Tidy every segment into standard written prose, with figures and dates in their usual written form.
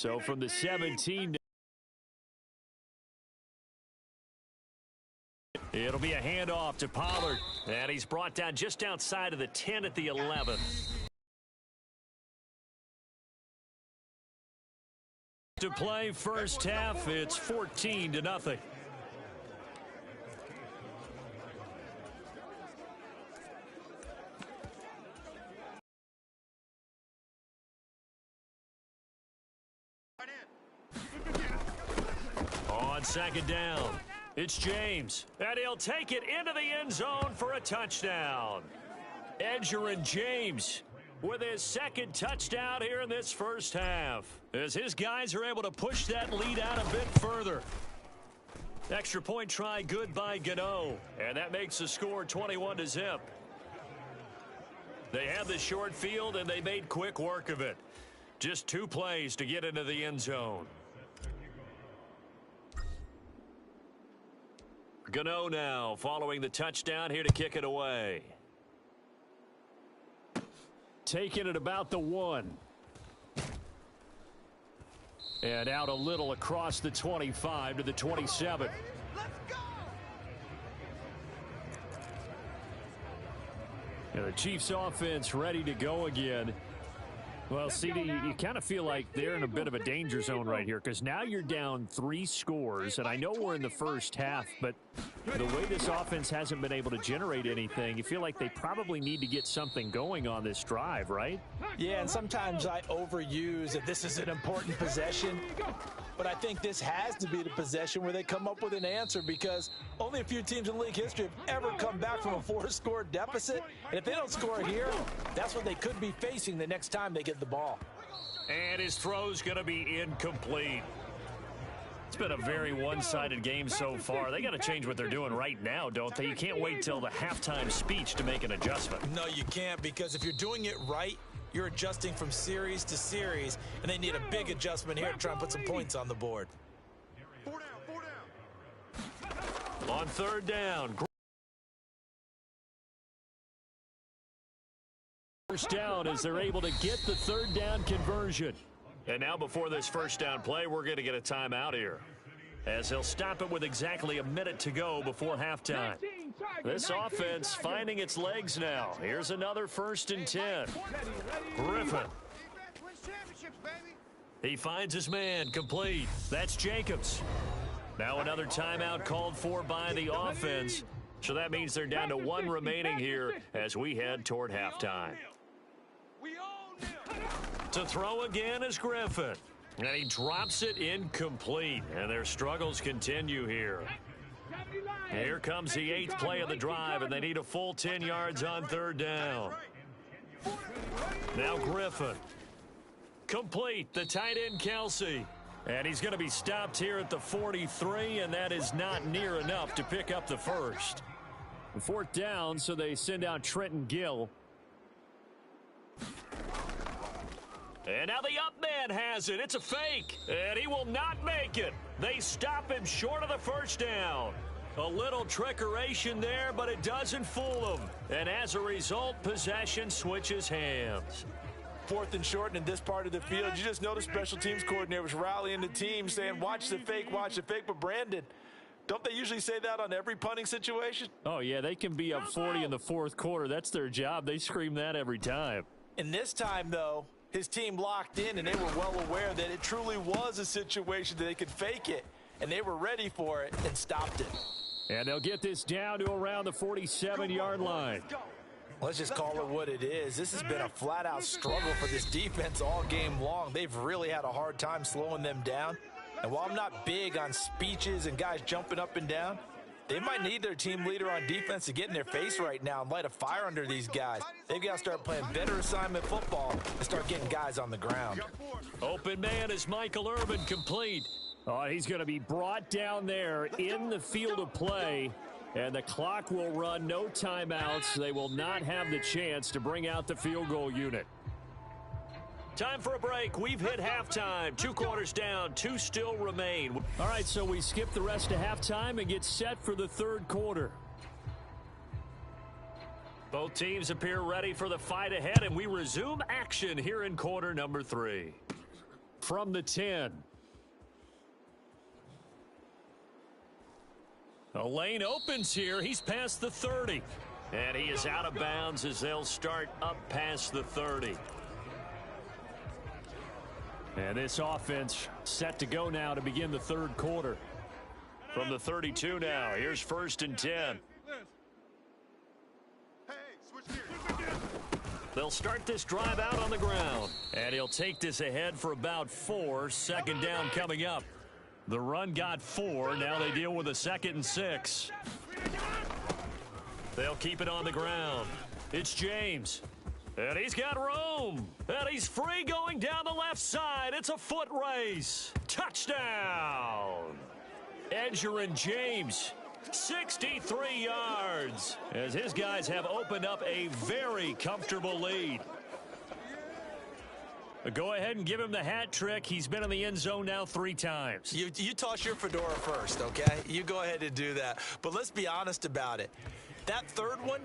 So from the 17, it'll be a handoff to Pollard. And he's brought down just outside of the 10 at the 11. To play first half, it's 14-0. On second down, it's James, and he'll take it into the end zone for a touchdown. Edgerrin James with his second touchdown here in this first half, as his guys are able to push that lead out a bit further. Extra point try good by Gano, and that makes the score 21-0. They had the short field, and they made quick work of it. Just 2 plays to get into the end zone. Gano now following the touchdown here to kick it away. Taking it about the 1. And out a little across the 25 to the 27. And the Chiefs offense ready to go again. Well, CD, you kind of feel like they're in a bit of a danger zone right here, because now you're down 3 scores, and I know we're in the first half, but the way this offense hasn't been able to generate anything, you feel like they probably need to get something going on this drive, right? Yeah, and sometimes I overuse that this is an important possession, but I think this has to be the possession where they come up with an answer, because only a few teams in league history have ever come back from a 4-score deficit, and if they don't score here, that's what they could be facing the next time they get the ball. And his throw's going to be incomplete. It's been a very one-sided game so far. They got to change what they're doing right now, don't they? You can't wait till the halftime speech to make an adjustment. No, you can't, because if you're doing it right, you're adjusting from series to series, and they need a big adjustment here to try and put some points on the board. 4 down. On third down. First down as they're able to get the third down conversion. And now before this first down play, we're going to get a timeout here, as he'll stop it with exactly a minute to go before halftime. This offense finding its legs now. Here's another 1st and 10. Griffin. He finds his man, complete. That's Jacobs. Now another timeout called for by the offense. So that means they're down to 1 remaining here as we head toward halftime. To throw again is Griffin. And he drops it incomplete. And their struggles continue here. Here comes the 8th play of the drive, and they need a full 10 yards on third down. Now Griffin. Complete, the tight end Kelsey. And he's going to be stopped here at the 43, and that is not near enough to pick up the first. 4th down, so they send out Trenton Gill. And now the up man has it. It's a fake, and he will not make it. They stop him short of the first down. A little trickeration there, but it doesn't fool them. And as a result, possession switches hands. 4th and short, and in this part of the field, you just notice special teams coordinators rallying the team, saying, watch the fake, but Brandon, don't they usually say that on every punting situation? Oh, yeah, they can be up 40 in the 4th quarter. That's their job. They scream that every time. And this time, though, his team locked in, and they were well aware that it truly was a situation that they could fake it, and they were ready for it and stopped it. And they'll get this down to around the 47-yard line. Let's just call it what it is. This has been a flat-out struggle for this defense all game long. They've really had a hard time slowing them down. And while I'm not big on speeches and guys jumping up and down, they might need their team leader on defense to get in their face right now and light a fire under these guys. They've got to start playing better assignment football and start getting guys on the ground. Open man is Michael Irvin, complete. Oh, he's going to be brought down there in the field of play, and the clock will run, no timeouts. They will not have the chance to bring out the field goal unit. Time for a break. We've hit halftime. 2 quarters down, 2 still remain. All right, so we skip the rest of halftime and get set for the 3rd quarter. Both teams appear ready for the fight ahead, and we resume action here in quarter number 3. from the 10. A lane opens here. He's past the 30. And he is out of bounds as they'll start up past the 30. And this offense set to go now to begin the third quarter. From the 32 now, here's 1st and 10. They'll start this drive out on the ground. And he'll take this ahead for about 4. 2nd down coming up. The run got 4. Now they deal with a 2nd and 6. They'll keep it on the ground. It's James. And he's got room. And he's free going down the left side. It's a foot race. Touchdown. Edgerrin James, 63 yards. As his guys have opened up a very comfortable lead. But go ahead and give him the hat trick. He's been in the end zone now 3 times. You toss your fedora first, okay? You go ahead and do that. But let's be honest about it. That third one,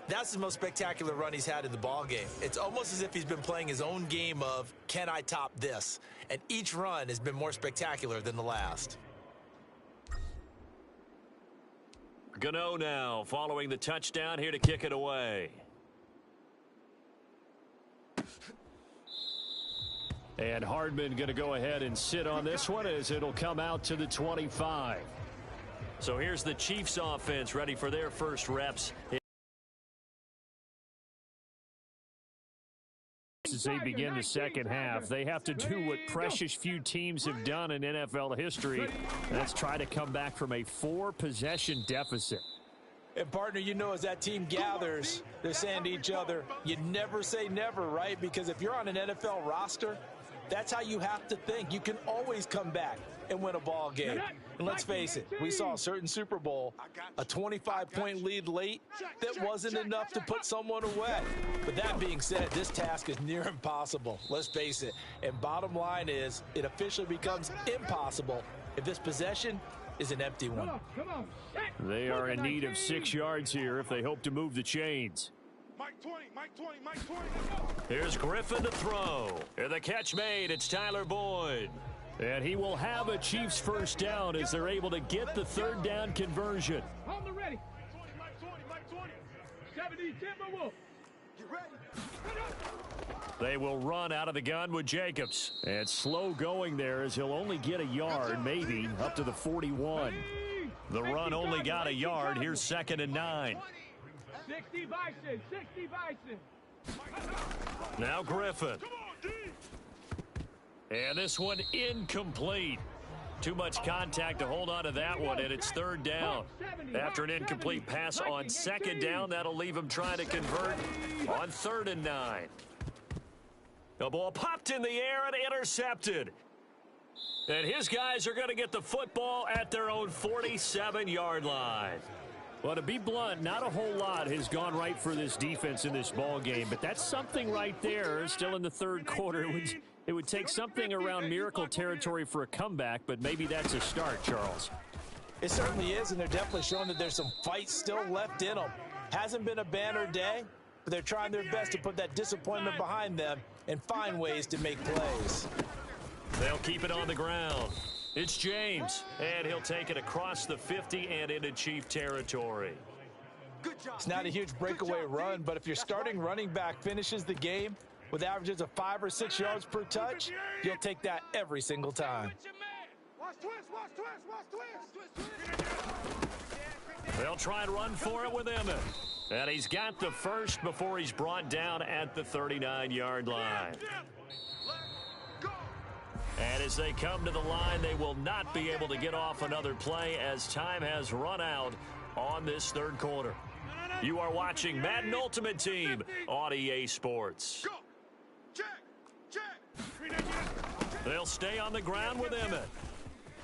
that's the most spectacular run he's had in the ball game. It's almost as if he's been playing his own game of, can I top this? And each run has been more spectacular than the last. Gano now following the touchdown here to kick it away. And Hardman going to go ahead and sit on this one as it'll come out to the 25. So here's the Chiefs offense ready for their first reps. As they begin the second half, they have to do what precious few teams have done in NFL history. Let's try to come back from a 4-possession deficit. And, partner, you know, as that team gathers, they're saying to each other, you never say never, right? Because if you're on an NFL roster, that's how you have to think. You can always come back and win a ball game. And let's face it, we saw a certain Super Bowl, a 25-point lead late that wasn't enough to put someone away. But that being said, this task is near impossible. Let's face it. And bottom line is, it officially becomes impossible if this possession is an empty one. They are in need of 6 yards here if they hope to move the chains. Mike 20, Mike 20, Mike 20. Here's Griffin to throw. And the catch made. It's Tyler Boyd. And he will have a Chiefs first down as they're able to get the 3rd down conversion. Hold the ready. Mike 20, Mike 20. 70, Timberwolf. Get ready. They will run out of the gun with Jacobs. And slow going there as he'll only get a yard, maybe, up to the 41. The run only got a yard. Here's 2nd and 9. 60 Bison, 60 Bison. Now Griffin. And this one incomplete. Too much contact to hold on to that one, and it's 3rd down. After an incomplete pass on 2nd down, that'll leave him trying to convert on 3rd and 9. The ball popped in the air and intercepted. And his guys are going to get the football at their own 47-yard line. Well, to be blunt, not a whole lot has gone right for this defense in this ball game, but that's something right there. Still in the 3rd quarter. It would take something around miracle territory for a comeback, but maybe that's a start, Charles. It certainly is, and they're definitely showing that there's some fight still left in them. Hasn't been a banner day, but they're trying their best to put that disappointment behind them and find ways to make plays. They'll keep it on the ground. It's James, and he'll take it across the 50 and into Chief territory. It's not a huge breakaway run, but if your starting running back finishes the game with averages of 5 or 6 yards per touch, you'll take that every single time. Watch twist. They'll try and run for it with Emmett. And he's got the first before he's brought down at the 39-yard line. And as they come to the line, they will not be able to get off another play as time has run out on this 3rd quarter. You are watching Madden Ultimate Team on EA Sports. They'll stay on the ground with Emmett.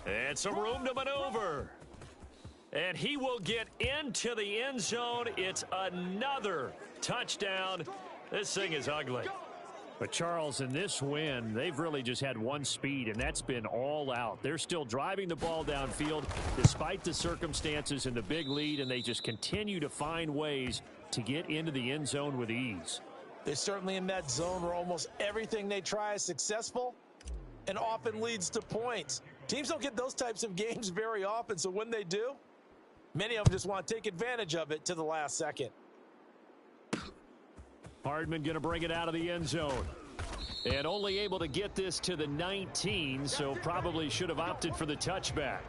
And some room to maneuver. And he will get into the end zone. It's another touchdown. This thing is ugly. But, Charles, in this win, they've really just had one speed, and that's been all out. They're still driving the ball downfield despite the circumstances and the big lead, and they just continue to find ways to get into the end zone with ease. They're certainly in that zone where almost everything they try is successful, and often leads to points. Teams don't get those types of games very often, so when they do, many of them just want to take advantage of it to the last second. Hardman going to bring it out of the end zone. And only able to get this to the 19, so probably should have opted for the touchback.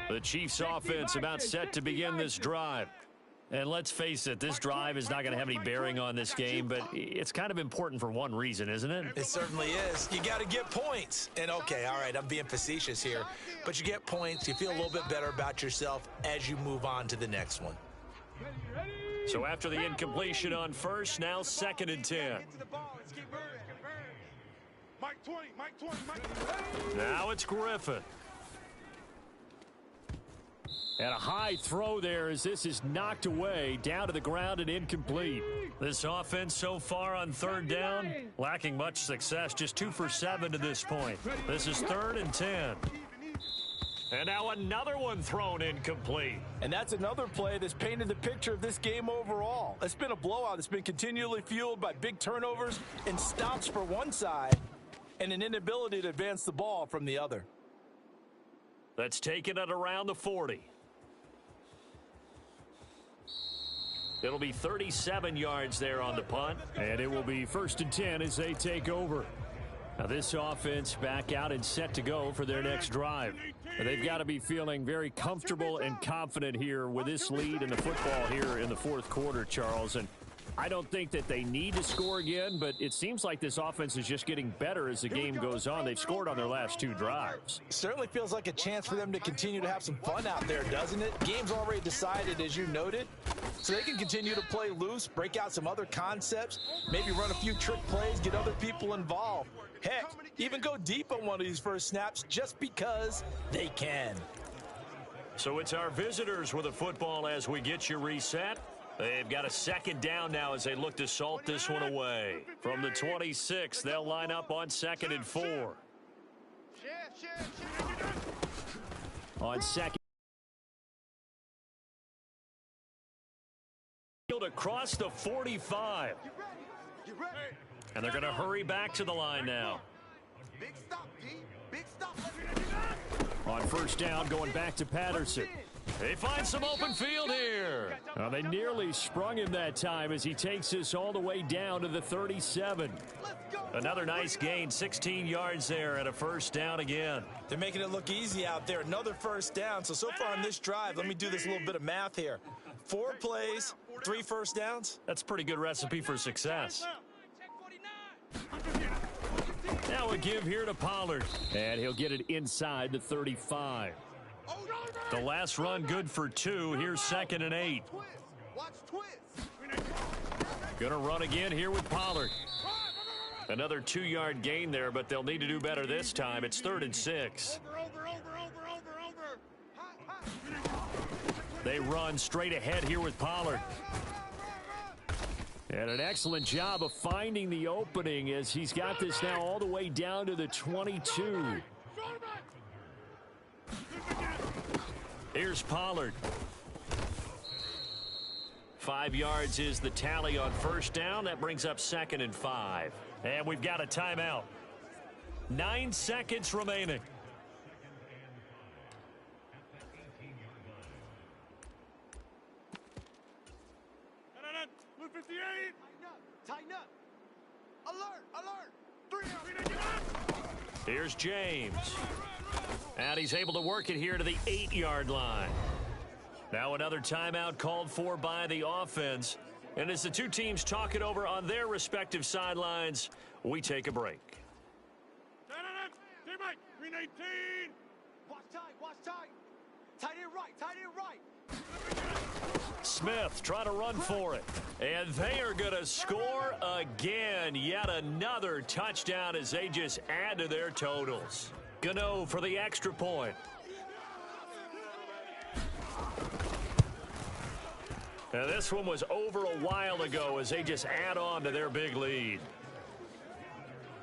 The Chiefs offense about set to begin this drive. And let's face it, this drive is not going to have any bearing on this game, but it's kind of important for one reason, isn't it? It certainly is. You got to get points. And okay, all right, I'm being facetious here, but you get points, you feel a little bit better about yourself as you move on to the next one. So after the incompletion on first, now 2nd and 10. Now it's Griffin. And a high throw there as this is knocked away, down to the ground and incomplete. This offense so far on 3rd down, lacking much success, just 2 for 7 to this point. This is 3rd and 10. And now another one thrown incomplete. And that's another play that's painted the picture of this game overall. It's been a blowout. It's been continually fueled by big turnovers and stops for one side and an inability to advance the ball from the other. That's taken at around the 40. It'll be 37 yards there on the punt. And it will be 1st and 10 as they take over. Now this offense back out and set to go for their next drive. They've got to be feeling very comfortable and confident here with this lead in the football here in the 4th quarter, Charles. And I don't think that they need to score again, but it seems like this offense is just getting better as the game goes on. They've scored on their last 2 drives. Certainly feels like a chance for them to continue to have some fun out there, doesn't it? Game's already decided, as you noted, so they can continue to play loose, break out some other concepts, maybe run a few trick plays, get other people involved. Heck, even go deep on one of these first snaps just because they can. So it's our visitors with the football as we get you reset. They've got a 2nd down now as they look to salt this one away. From the 26, they'll line up on 2nd and 4. On 2nd. Across the 45. And they're going to hurry back to the line now. On 1st down, going back to Patterson. They find some open field here. Well, they nearly sprung him that time as he takes this all the way down to the 37. Another nice gain, 16 yards there and a 1st down again. They're making it look easy out there. Another 1st down. So far in this drive, let me do this little bit of math here. 4 plays, 3 1st downs. That's a pretty good recipe for success. Now a give here to Pollard. And he'll get it inside the 35. The last run good for 2. Here's 2nd and 8. Gonna run again here with Pollard. Another 2-yard gain there, but they'll need to do better this time. It's 3rd and 6. They run straight ahead here with Pollard. And an excellent job of finding the opening as he's got this now all the way down to the 22. Here's Pollard. 5 yards is the tally on 1st down. That brings up 2nd and 5. And we've got a timeout. 9 seconds remaining. Blue 58. Tighten up. Alert. 3 Here's James. And he's able to work it here to the 8-yard line. Now another timeout called for by the offense. And as the two teams talk it over on their respective sidelines, we take a break. Team Mike, 319. Watch tight. Tight end right. Smith trying to run for it. And they are going to score again. Yet another touchdown as they just add to their totals. Gano for the extra point. Now this one was over a while ago as they just add on to their big lead.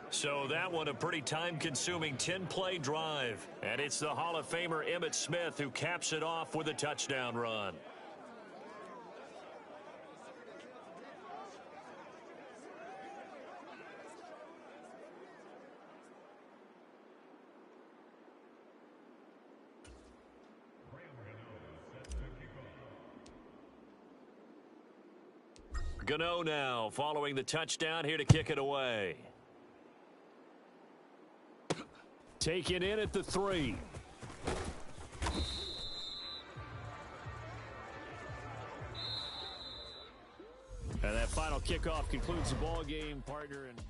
So that one a pretty time-consuming 10-play drive. And it's the Hall of Famer Emmitt Smith who caps it off with a touchdown run. Gano now following the touchdown here to kick it away. Taken in at the 3. And that final kickoff concludes the ball game, partner. And